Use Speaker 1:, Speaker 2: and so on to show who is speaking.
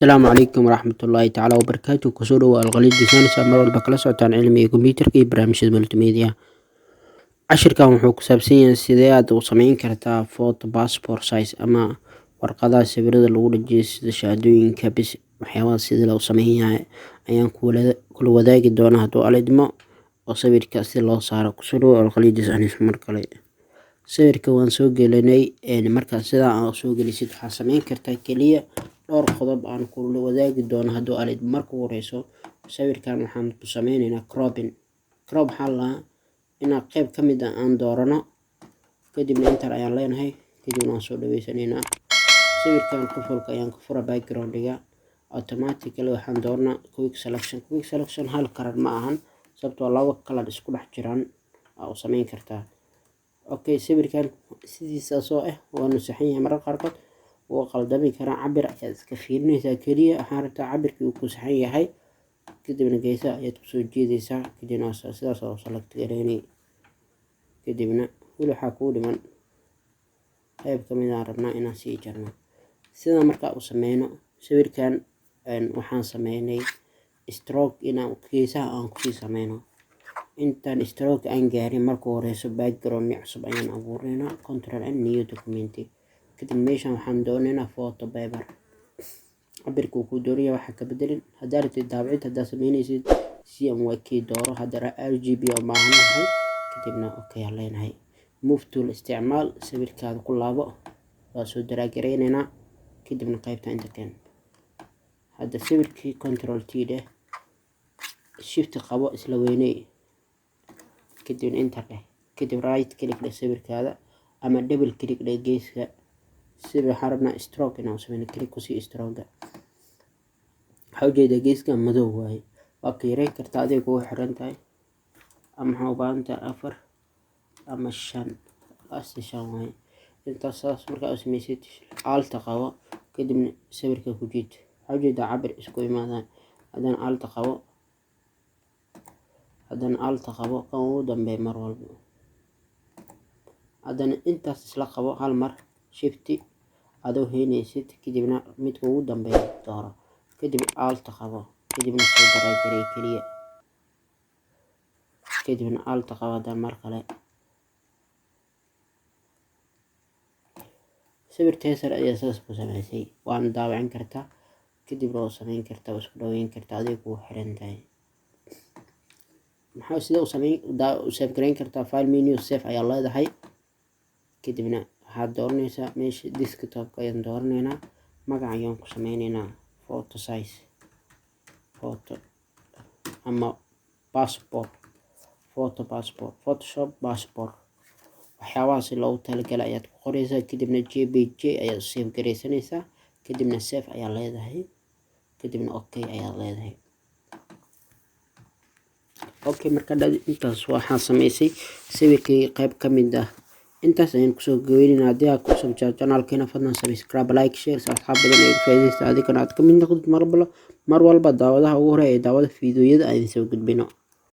Speaker 1: السلام عليكم ورحمة الله تعالى وبركاته. كسور والغليظ ديسانس مر walba kala socotaan cilmiga kombiyuutarka iyo barnaamijyada multimedia. Cashirkan wuxuu ku saabsan yahay sidee aad u samayn kartaa photo passport size ama warqadaha sawirada lagu dhajiyo sida shahaadooyinka bis waxyaabaha sida loo sameeyahay ayaan kula wadaagi doonaa hadduu alidmo oo sawirka si loo saaro kusoo walqalid diyaanis mar kale. Sawirka waan soo gelinay marka sida aan soo gelisid waxaa samayn kartaa kaliya dhowr qodob aan kula wadaagi doono hadduu alidmo. Marka horeyso sawirkan waxaan ku sameynaynaa crop xalla ina qayb ka mid ah aan doorano kadibna enter ayaan leenahay kadibna aan soo dhaweysanaynaa sawirkan qofka ayaan ku fura background-ga automatically waxaan doornaa quick selection hal karar ma ahan sababtoo laba kala isku dhex jiraan oo samayn kartaa. Okay, sawirkan sidiisa soo waanu saxan yahay mararka qaarkood oo qaldami karaa cabir ayaad iska fiirinaysaa kaliya waxaan rabtaa cabirkii uu ku saxan yahay kadibna geesaha ayaad ku soo jeedaysaa kadibna sidaas oo select gareynay kadibna waxa ku dhiman qayb ka mid ah rabnaa inaan sii jarno sida marka uu sameeyno sawirkan waxaan sameeynay stroke inaan geesaha aan ku sii sameyno intaan stroke aan gaarin marka horeyso background cusub ayaan abuureynaa control n new document kadib meeshan waxaan doonaynaa photo paper cabirka uu ku doonaya waxa ka bedelin haddii aad daabacid hadda sameynaysid CMYK dooro haddana RGB oo baahanyahay kadibna okay leenahay move tool isticmaal sawirkaada ku laabo waa soo daraagereynaa kadibna qaybta inta keen hadda sawirkii control T dheh shift qabo isla weynay kadibna enter dheh kadib right click dheh sawirkaada ama double click dheh geeska sida xarabna stroke inaan sameeyno click ku sii stroke xawjeeda geeska madow waay waa ka yareyn kartaa adiga oo xiran tahay ama ha u baahanta 4 ama 5 asishan waay intaas marka aad samaysid alt qabo kadibna sawirka ku jiid xawjeeda cabir isku imaadaan haddana alt qabo kan ugu dambeey mar walba haddana intaas isla qabo hal mar shift adoo heynaysid kadibna midka ugu dambeeya dooro kadib alt qabo kadibna soo daraageray kaliya kadibna alt qabo mar kale sawir teesar ayaa saas ku samaysay waan daawacin kartaa kadib loo samayn kartaa isku dhaweyn kartaa adiga oo xiran tahay maxaa sida u save gareyn kartaa file menu save ayaa leedahay kadibna waxaad dooranaysaa meesha desktop-ka ayaan dooranaynaa magac ayaan ku sameynaynaa photo size photo ama passport photoshop passport waxyaabahaas loogu talagalay ayaad ku qoraysaa kadibna JPG ayaad save gareysanaysaa kadibna save ayaa leedahay kadibna okay ayaa leedahay okay marka intaas waxaan sameysay sawirkii qayb ka mid ah intaas ayaan kusoo gaweynaa haddii aad ku sabjaa channelkeena fadlan subscribe like share asxaab badan ay faa'iideysta adigana aad ka mid noqdid mar walba daawadaha ugu hore ee daawada fiidiyoyada aan soo gudbino.